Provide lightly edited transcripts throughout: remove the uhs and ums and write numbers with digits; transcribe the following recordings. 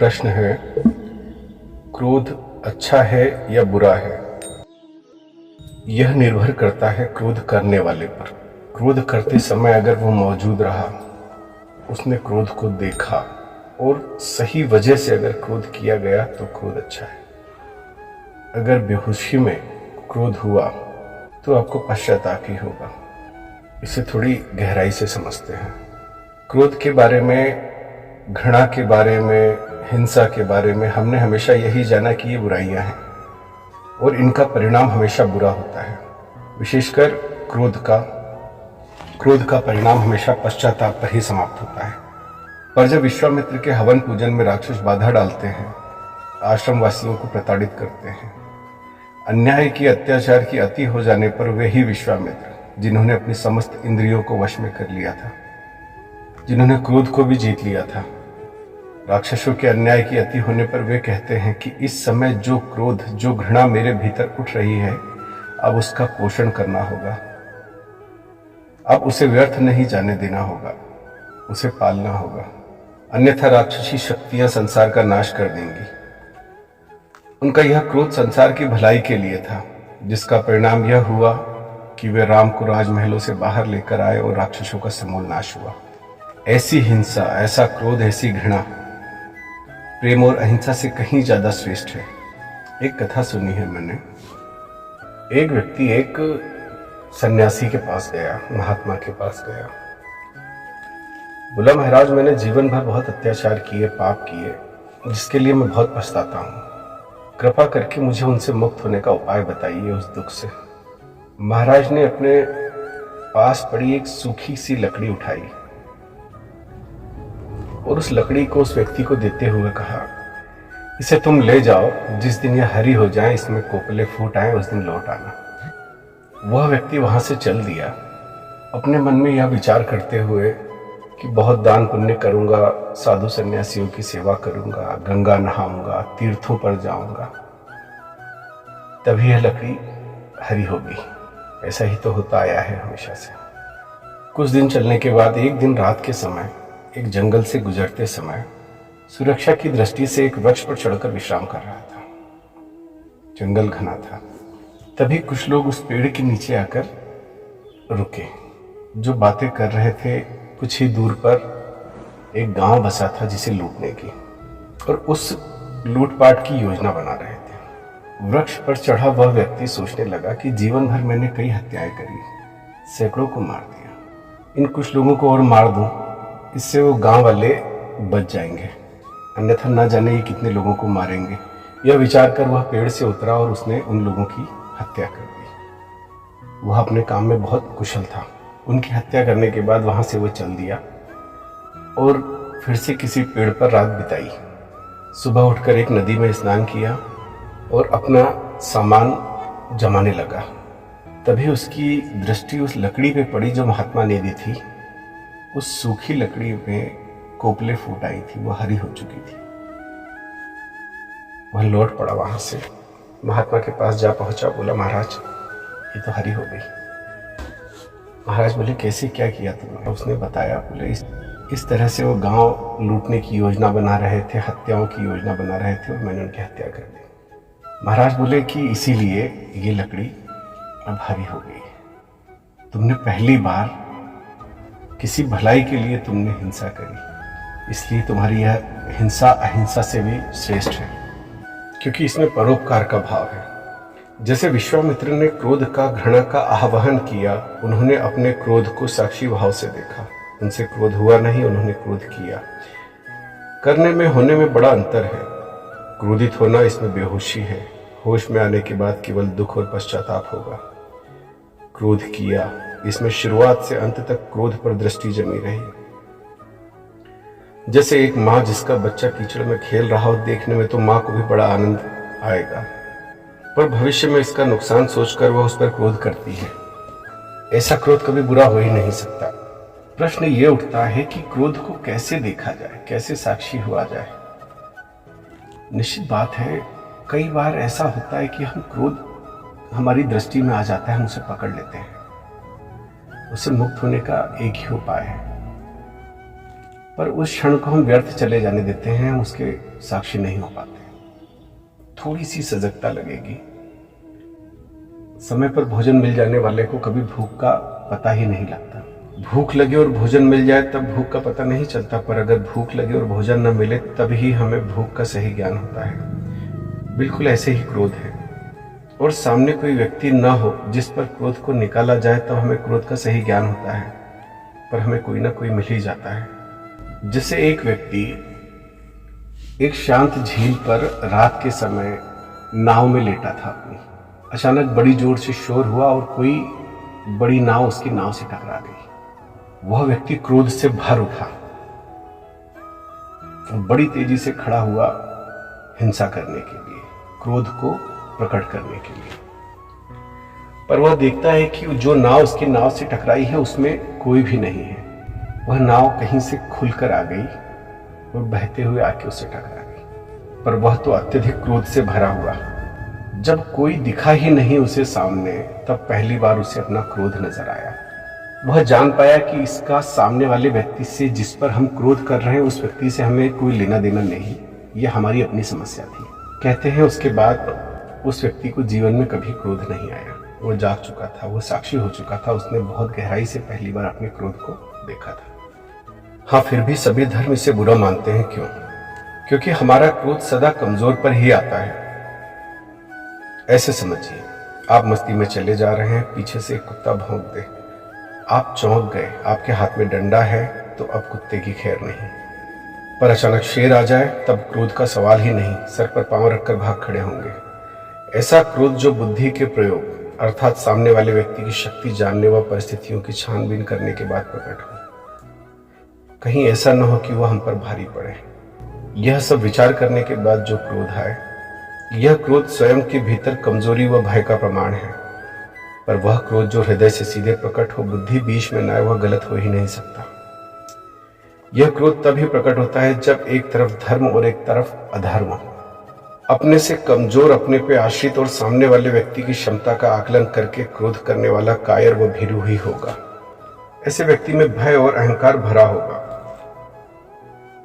प्रश्न है, क्रोध अच्छा है या बुरा है? यह निर्भर करता है क्रोध करने वाले पर। क्रोध करते समय अगर वो मौजूद रहा, उसने क्रोध को देखा और सही वजह से अगर क्रोध किया गया तो क्रोध अच्छा है। अगर बेहोशी में क्रोध हुआ तो आपको पश्चाताप ही होगा। इसे थोड़ी गहराई से समझते हैं। क्रोध के बारे में, घृणा के बारे में, हिंसा के बारे में हमने हमेशा यही जाना कि ये बुराइयां हैं और इनका परिणाम हमेशा बुरा होता है। विशेषकर क्रोध का परिणाम हमेशा पश्चाताप पर ही समाप्त होता है। पर जब विश्वामित्र के हवन पूजन में राक्षस बाधा डालते हैं, आश्रम वासियों को प्रताड़ित करते हैं, अन्याय की, अत्याचार की अति हो जाने पर वे ही विश्वामित्र, जिन्होंने अपनी समस्त इंद्रियों को वश में कर लिया था, जिन्होंने क्रोध को भी जीत लिया था, राक्षसों के अन्याय की अति होने पर वे कहते हैं कि इस समय जो क्रोध, जो घृणा मेरे भीतर उठ रही है, अब उसका पोषण करना होगा। अब उसे व्यर्थ नहीं जाने देना होगा, उसे पालना होगा, अन्यथा राक्षसी शक्तियां संसार का नाश कर देंगी। उनका यह क्रोध संसार की भलाई के लिए था, जिसका परिणाम यह हुआ कि वे राम को राजमहलों से बाहर लेकर आए और राक्षसों का समूल नाश हुआ। ऐसी हिंसा, ऐसा क्रोध, ऐसी घृणा प्रेम और अहिंसा से कहीं ज्यादा श्रेष्ठ है। एक कथा सुनी है मैंने। एक व्यक्ति एक सन्यासी के पास गया, महात्मा के पास गया। बोला, महाराज, मैंने जीवन भर बहुत अत्याचार किए, पाप किए, जिसके लिए मैं बहुत पछताता हूँ। कृपा करके मुझे उनसे मुक्त होने का उपाय बताइए, उस दुख से। महाराज ने अपने पास पड़ी एक सूखी सी लकड़ी उठाई और उस लकड़ी को उस व्यक्ति को देते हुए कहा, इसे तुम ले जाओ, जिस दिन यह हरी हो जाए, इसमें कोपले फूट आए, उस दिन लौट आना। वह व्यक्ति वहां से चल दिया, अपने मन में यह विचार करते हुए कि बहुत दान पुण्य करूंगा, साधु सन्यासियों की सेवा करूंगा, गंगा नहाऊंगा, तीर्थों पर जाऊंगा, तभी यह लकड़ी हरी होगी। ऐसा ही तो होता आया है हमेशा से। कुछ दिन चलने के बाद एक दिन रात के समय, एक जंगल से गुजरते समय, सुरक्षा की दृष्टि से एक वृक्ष पर चढ़कर विश्राम कर रहा था। जंगल घना था। तभी कुछ लोग उस पेड़ के नीचे आकर रुके। जो बातें कर रहे थे, कुछ ही दूर पर एक गांव बसा था जिसे लूटने की, और उस लूटपाट की योजना बना रहे थे। वृक्ष पर चढ़ा वह व्यक्ति सोचने लगा कि जीवन भर मैंने कई हत्याएं करी, सैकड़ों को मार दिया, इन कुछ लोगों को और मार दूं, इससे वो गांव वाले बच जाएंगे, अन्यथा ना जाने ये कितने लोगों को मारेंगे। यह विचार कर वह पेड़ से उतरा और उसने उन लोगों की हत्या कर दी। वह अपने काम में बहुत कुशल था। उनकी हत्या करने के बाद वहां से वह चल दिया और फिर से किसी पेड़ पर रात बिताई। सुबह उठकर एक नदी में स्नान किया और अपना सामान जमाने लगा। तभी उसकी दृष्टि उस लकड़ी पे पड़ी जो महात्मा ने दी थी। उस सूखी लकड़ी में कोपले फूट आई थी, वह हरी हो चुकी थी। वह लौट पड़ा वहां से, महात्मा के पास जा पहुंचा, बोला, महाराज, ये तो हरी हो गई। महाराज बोले, कैसे, क्या किया तुमने? उसने बताया। बोले, इस तरह से वो गांव लूटने की योजना बना रहे थे, हत्याओं की योजना बना रहे थे और मैंने उनकी हत्या कर दी। महाराज बोले कि इसीलिए ये लकड़ी अब हरी हो गई। तुमने पहली बार किसी भलाई के लिए तुमने हिंसा करी, इसलिए तुम्हारी यह हिंसा अहिंसा से भी श्रेष्ठ है, क्योंकि इसमें परोपकार का भाव है। जैसे विश्वामित्र ने क्रोध का, घृणा का आह्वान किया, उन्होंने अपने क्रोध को साक्षी भाव से देखा। उनसे क्रोध हुआ नहीं, उन्होंने क्रोध किया। करने में, होने में बड़ा अंतर है। क्रोधित होना, इसमें बेहोशी है, होश में आने के बाद केवल दुख और पश्चाताप होगा। क्रोध किया, इसमें शुरुआत से अंत तक क्रोध पर दृष्टि जमी रही। जैसे एक माँ जिसका बच्चा कीचड़ में खेल रहा हो, देखने में तो माँ को भी बड़ा आनंद आएगा, पर भविष्य में इसका नुकसान सोचकर वह उस पर क्रोध करती है। ऐसा क्रोध कभी बुरा हो ही नहीं सकता। प्रश्न ये उठता है कि क्रोध को कैसे देखा जाए, कैसे साक्षी हुआ जाए। निश्चित बात है, कई बार ऐसा होता है कि हम क्रोध हमारी दृष्टि में आ जाता है, हम उसे पकड़ लेते हैं। उससे मुक्त होने का एक ही उपाय है, पर उस क्षण को हम व्यर्थ चले जाने देते हैं, हम उसके साक्षी नहीं हो पाते। थोड़ी सी सजगता लगेगी। समय पर भोजन मिल जाने वाले को कभी भूख का पता ही नहीं लगता। भूख लगे और भोजन मिल जाए तब भूख का पता नहीं चलता, पर अगर भूख लगे और भोजन न मिले तब ही हमें भूख का सही ज्ञान होता है। बिल्कुल ऐसे ही क्रोध है। और सामने कोई व्यक्ति न हो जिस पर क्रोध को निकाला जाए तब हमें क्रोध का सही ज्ञान होता है, पर हमें कोई ना कोई मिल ही जाता है। जैसे एक व्यक्ति एक शांत झील पर रात के समय नाव में लेटा था अपनी। अचानक बड़ी जोर से शोर हुआ और कोई बड़ी नाव उसकी नाव से टकरा गई। वह व्यक्ति क्रोध से भर उठा और बड़ी तेजी से खड़ा हुआ हिंसा करने के लिए, क्रोध को प्रकट करने के लिए। पर वह देखता है कि जो नाव उसकी नाव से टकराई है उसमें कोई भी नहीं है। वह नाव कहीं से खुलकर आ गई और बहते हुए आके उससे टकरा गई। पर वह तो अत्यधिक क्रोध से भरा हुआ। जब कोई दिखा ही नहीं उसे सामने, तब पहली बार उसे अपना क्रोध नजर आया। वह जान पाया कि इसका सामने वाले व्यक्ति से, जिस पर हम क्रोध कर रहे हैं, उस व्यक्ति से हमें कोई लेना देना नहीं, यह हमारी अपनी समस्या थी। कहते हैं उसके बाद उस व्यक्ति को जीवन में कभी क्रोध नहीं आया। वो जाग चुका था, वो साक्षी हो चुका था, उसने बहुत गहराई से पहली बार अपने क्रोध को देखा था। हाँ, फिर भी सभी धर्म इसे बुरा मानते हैं। क्यों? क्योंकि हमारा क्रोध सदा कमजोर पर ही आता है। ऐसे समझिए, आप मस्ती में चले जा रहे हैं, पीछे से एक कुत्ता भौंक दे, आप चौंक गए, आपके हाथ में डंडा है तो अब कुत्ते की खैर नहीं। पर अचानक शेर आ जाए तब क्रोध का सवाल ही नहीं, सर पर पांव रखकर भाग खड़े होंगे। ऐसा क्रोध जो बुद्धि के प्रयोग अर्थात सामने वाले व्यक्ति की शक्ति जानने व परिस्थितियों की छानबीन करने के बाद प्रकट हो। कहीं ऐसा न हो कि वह हम पर भारी पड़े। यह सब विचार करने के बाद जो क्रोध आए, यह क्रोध स्वयं के भीतर कमजोरी व भय का प्रमाण है। पर वह क्रोध जो हृदय से सीधे प्रकट हो, बुद्धि बीच में न आए, वह गलत हो ही नहीं सकता। यह क्रोध तभी प्रकट होता है जब एक तरफ धर्म और एक तरफ अधर्म हो। अपने से कमजोर, अपने पे आश्रित और सामने वाले व्यक्ति की क्षमता का आकलन करके क्रोध करने वाला कायर व भीरू ही होगा। ऐसे व्यक्ति में भय और अहंकार भरा होगा।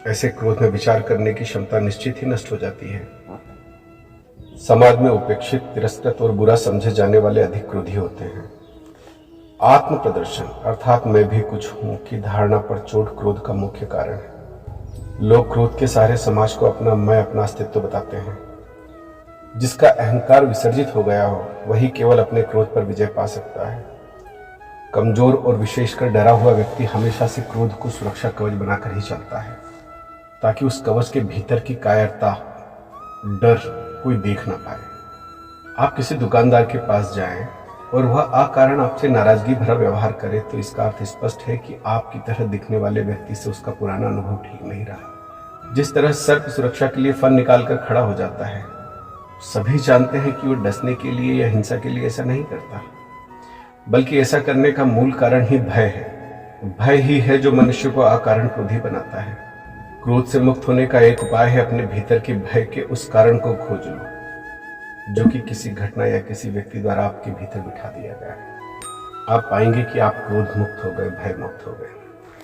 ऐसे क्रोध में विचार करने की क्षमता निश्चित ही नष्ट हो जाती है। समाज में उपेक्षित, तिरस्कृत और बुरा समझे जाने वाले अधिक क्रोधी होते हैं। आत्म प्रदर्शन अर्थात मैं भी कुछ हूं की धारणा पर चोट क्रोध का मुख्य कारण है। लोग क्रोध के सहारे समाज को अपना मैं, अपना अस्तित्व बताते हैं। जिसका अहंकार विसर्जित हो गया हो, वही केवल अपने क्रोध पर विजय पा सकता है। कमजोर और विशेषकर डरा हुआ व्यक्ति हमेशा से क्रोध को सुरक्षा कवच बनाकर ही चलता है, ताकि उस कवच के भीतर की कायरता, डर कोई देख ना पाए। आप किसी दुकानदार के पास जाएं और वह अकारण आपसे नाराजगी भरा व्यवहार करे, तो इसका अर्थ स्पष्ट है कि आपकी तरह दिखने वाले व्यक्ति से उसका पुराना अनुभव ठीक नहीं रहा। जिस तरह सर्प सुरक्षा के लिए फन निकालकर खड़ा हो जाता है, सभी जानते हैं कि वो डसने के लिए या हिंसा के लिए ऐसा नहीं करता, बल्कि ऐसा करने का मूल कारण ही भय है। भय ही है जो मनुष्य को अकारण क्रोधी बनाता है। क्रोध से मुक्त होने का एक उपाय है अपने भीतर के भय के उस कारण को खोज लो, जो कि किसी घटना या किसी व्यक्ति द्वारा आपके भीतर बिठा दिया गया है। आप पाएंगे कि आप क्रोध मुक्त हो गए, भय मुक्त हो गए।